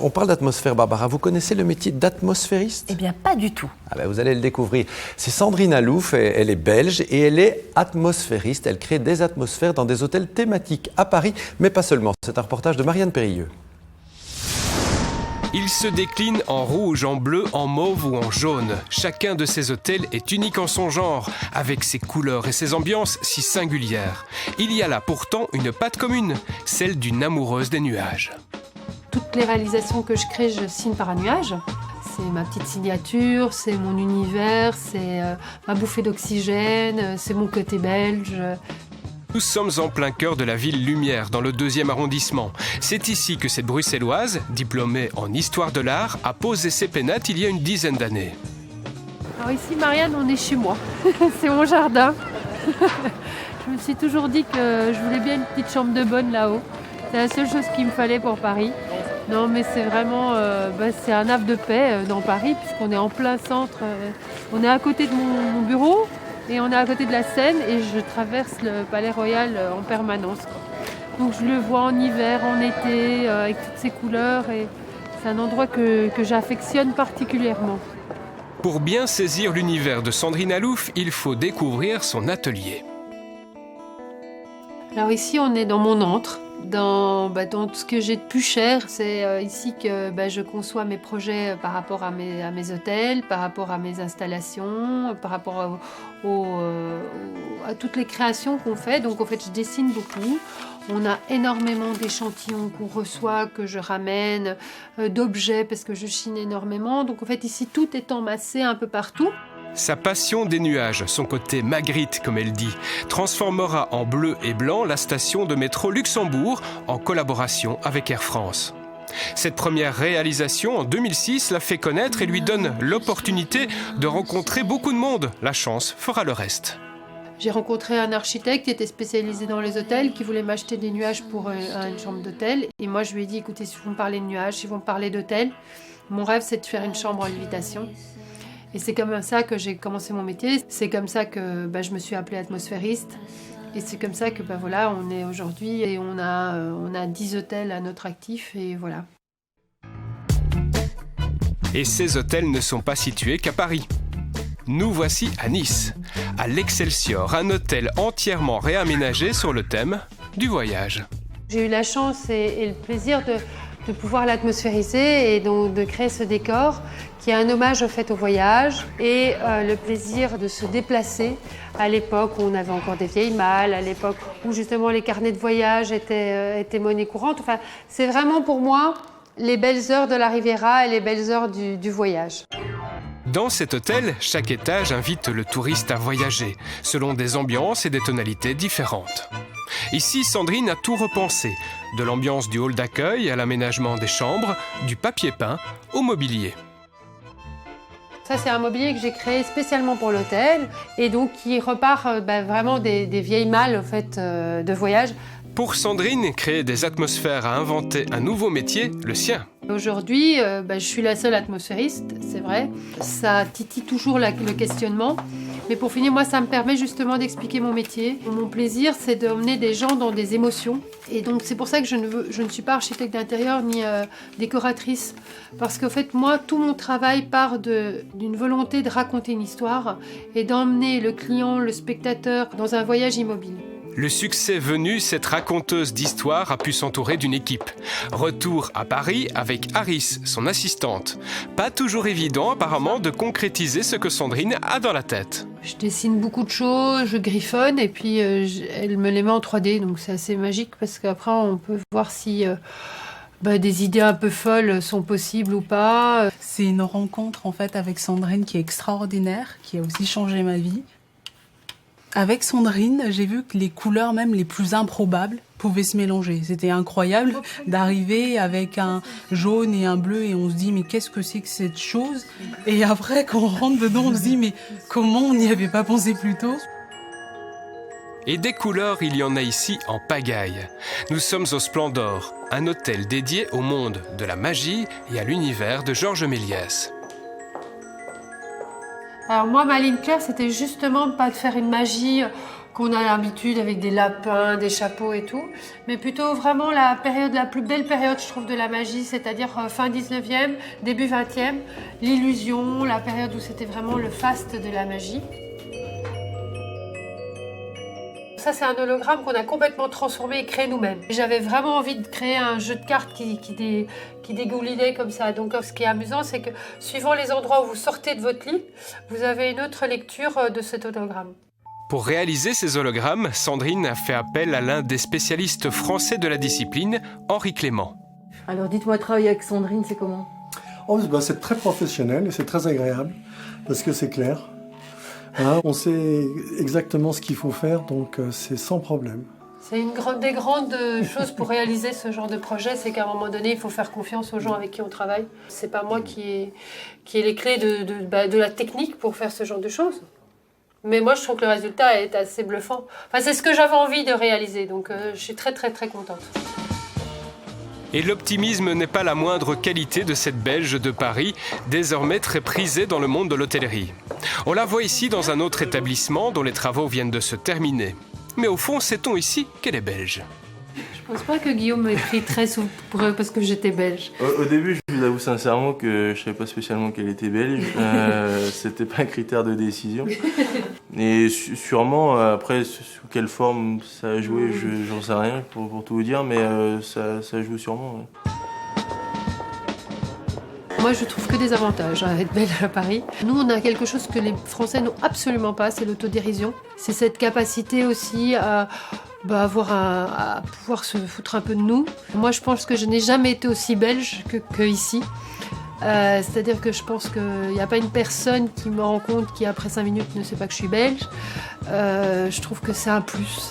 On parle d'atmosphère, Barbara. Vous connaissez le métier d'atmosphériste? Eh bien, pas du tout. Vous allez le découvrir. C'est Sandrine Alouf, elle est belge et elle est atmosphériste. Elle crée des atmosphères dans des hôtels thématiques à Paris, mais pas seulement. C'est un reportage de Marianne Périlleux. Il se décline en rouge, en bleu, en mauve ou en jaune. Chacun de ces hôtels est unique en son genre, avec ses couleurs et ses ambiances si singulières. Il y a là pourtant une patte commune, celle d'une amoureuse des nuages. Toutes les réalisations que je crée, je signe par un nuage. C'est ma petite signature, c'est mon univers, c'est ma bouffée d'oxygène, c'est mon côté belge. Nous sommes en plein cœur de la ville Lumière, dans le 2e arrondissement. C'est ici que cette Bruxelloise, diplômée en histoire de l'art, a posé ses pénates il y a une dizaine d'années. Alors ici, Marianne, on est chez moi. C'est mon jardin. Je me suis toujours dit que je voulais bien une petite chambre de bonne là-haut. C'est la seule chose qu'il me fallait pour Paris. Non, mais c'est vraiment c'est un havre de paix dans Paris, puisqu'on est en plein centre. On est à côté de mon bureau. Et on est à côté de la Seine et je traverse le Palais Royal en permanence. Donc je le vois en hiver, en été, avec toutes ses couleurs. Et c'est un endroit que j'affectionne particulièrement. Pour bien saisir l'univers de Sandrine Alouf, il faut découvrir son atelier. Alors ici, on est dans mon antre. Dans tout ce que j'ai de plus cher, c'est ici que je conçois mes projets par rapport à mes hôtels, par rapport à mes installations, par rapport à toutes les créations qu'on fait. Donc en fait, je dessine beaucoup. On a énormément d'échantillons qu'on reçoit, que je ramène, d'objets parce que je chine énormément. Donc en fait, ici, tout est emassé un peu partout. Sa passion des nuages, son côté Magritte comme elle dit, transformera en bleu et blanc la station de métro Luxembourg en collaboration avec Air France. Cette première réalisation en 2006 la fait connaître et lui donne l'opportunité de rencontrer beaucoup de monde. La chance fera le reste. J'ai rencontré un architecte qui était spécialisé dans les hôtels, qui voulait m'acheter des nuages pour une chambre d'hôtel. Et moi, je lui ai dit, écoutez, si vous me parlez de nuages, si vous me parlez d'hôtel, mon rêve, c'est de faire une chambre en lévitation. Et c'est comme ça que j'ai commencé mon métier. C'est comme ça que je me suis appelée atmosphériste. Et c'est comme ça que on est aujourd'hui et on a 10 hôtels à notre actif et voilà. Et ces hôtels ne sont pas situés qu'à Paris. Nous voici à Nice, à l'Excelsior, un hôtel entièrement réaménagé sur le thème du voyage. J'ai eu la chance et le plaisir de pouvoir l'atmosphériser et donc de créer ce décor qui est un hommage au fait au voyage et le plaisir de se déplacer à l'époque où on avait encore des vieilles malles, à l'époque où justement les carnets de voyage étaient monnaie courante. Enfin, c'est vraiment pour moi les belles heures de la Riviera et les belles heures du voyage. Dans cet hôtel, chaque étage invite le touriste à voyager, selon des ambiances et des tonalités différentes. Ici, Sandrine a tout repensé, de l'ambiance du hall d'accueil à l'aménagement des chambres, du papier peint au mobilier. Ça, c'est un mobilier que j'ai créé spécialement pour l'hôtel et donc qui repart vraiment des vieilles malles en fait, de voyage. Pour Sandrine, créer des atmosphères a inventé un nouveau métier, le sien. Aujourd'hui, je suis la seule atmosphériste, c'est vrai. Ça titille toujours le questionnement. Mais pour finir, moi, ça me permet justement d'expliquer mon métier. Mon plaisir, c'est d'emmener des gens dans des émotions. Et donc, c'est pour ça que je ne suis pas architecte d'intérieur ni décoratrice. Parce qu'en fait, moi, tout mon travail part d'une volonté de raconter une histoire et d'emmener le client, le spectateur, dans un voyage immobile. Le succès venu, cette raconteuse d'histoire a pu s'entourer d'une équipe. Retour à Paris avec Aris, son assistante. Pas toujours évident apparemment de concrétiser ce que Sandrine a dans la tête. Je dessine beaucoup de choses, je griffonne et puis elle me les met en 3D. Donc c'est assez magique parce qu'après on peut voir si des idées un peu folles sont possibles ou pas. C'est une rencontre en fait avec Sandrine qui est extraordinaire, qui a aussi changé ma vie. Avec Sandrine, j'ai vu que les couleurs même les plus improbables pouvaient se mélanger. C'était incroyable d'arriver avec un jaune et un bleu et on se dit mais qu'est-ce que c'est que cette chose? Et après quand on rentre dedans on se dit mais comment on n'y avait pas pensé plus tôt? Et des couleurs, il y en a ici en pagaille. Nous sommes au Splendor, un hôtel dédié au monde de la magie et à l'univers de Georges Méliès. Alors moi, ma ligne claire, c'était justement pas de faire une magie qu'on a l'habitude avec des lapins, des chapeaux et tout, mais plutôt vraiment la plus belle période, je trouve, de la magie, c'est-à-dire fin 19e, début 20e, l'illusion, la période où c'était vraiment le faste de la magie. Ça, c'est un hologramme qu'on a complètement transformé et créé nous-mêmes. J'avais vraiment envie de créer un jeu de cartes qui dégoulinait comme ça. Donc, ce qui est amusant, c'est que suivant les endroits où vous sortez de votre lit, vous avez une autre lecture de cet hologramme. Pour réaliser ces hologrammes, Sandrine a fait appel à l'un des spécialistes français de la discipline, Henri Clément. Alors dites-moi, travailler avec Sandrine, c'est comment ? C'est très professionnel et c'est très agréable parce que c'est clair. On sait exactement ce qu'il faut faire, donc c'est sans problème. C'est une des grandes choses pour réaliser ce genre de projet, c'est qu'à un moment donné, il faut faire confiance aux gens avec qui on travaille. C'est pas moi qui ai les clés de la technique pour faire ce genre de choses. Mais moi, je trouve que le résultat est assez bluffant. Enfin, c'est ce que j'avais envie de réaliser, donc je suis très, très, très contente. Et l'optimisme n'est pas la moindre qualité de cette Belge de Paris, désormais très prisée dans le monde de l'hôtellerie. On la voit ici dans un autre établissement dont les travaux viennent de se terminer. Mais au fond, sait-on ici qu'elle est belge ? Je pense pas que Guillaume m'ait pris très parce que j'étais belge. Au début, je vous avoue sincèrement que je savais pas spécialement qu'elle était belge. C'était pas un critère de décision. Et sûrement, après, sous quelle forme ça a joué, j'en sais rien pour tout vous dire, mais ça joue sûrement. Ouais. Moi, je trouve que des avantages à être belge à Paris. Nous, on a quelque chose que les Français n'ont absolument pas, c'est l'autodérision. C'est cette capacité aussi à pouvoir se foutre un peu de nous. Moi, je pense que je n'ai jamais été aussi belge que ici. C'est-à-dire que je pense qu'il n'y a pas une personne qui me rencontre qui, après 5 minutes, ne sait pas que je suis belge. Je trouve que c'est un plus.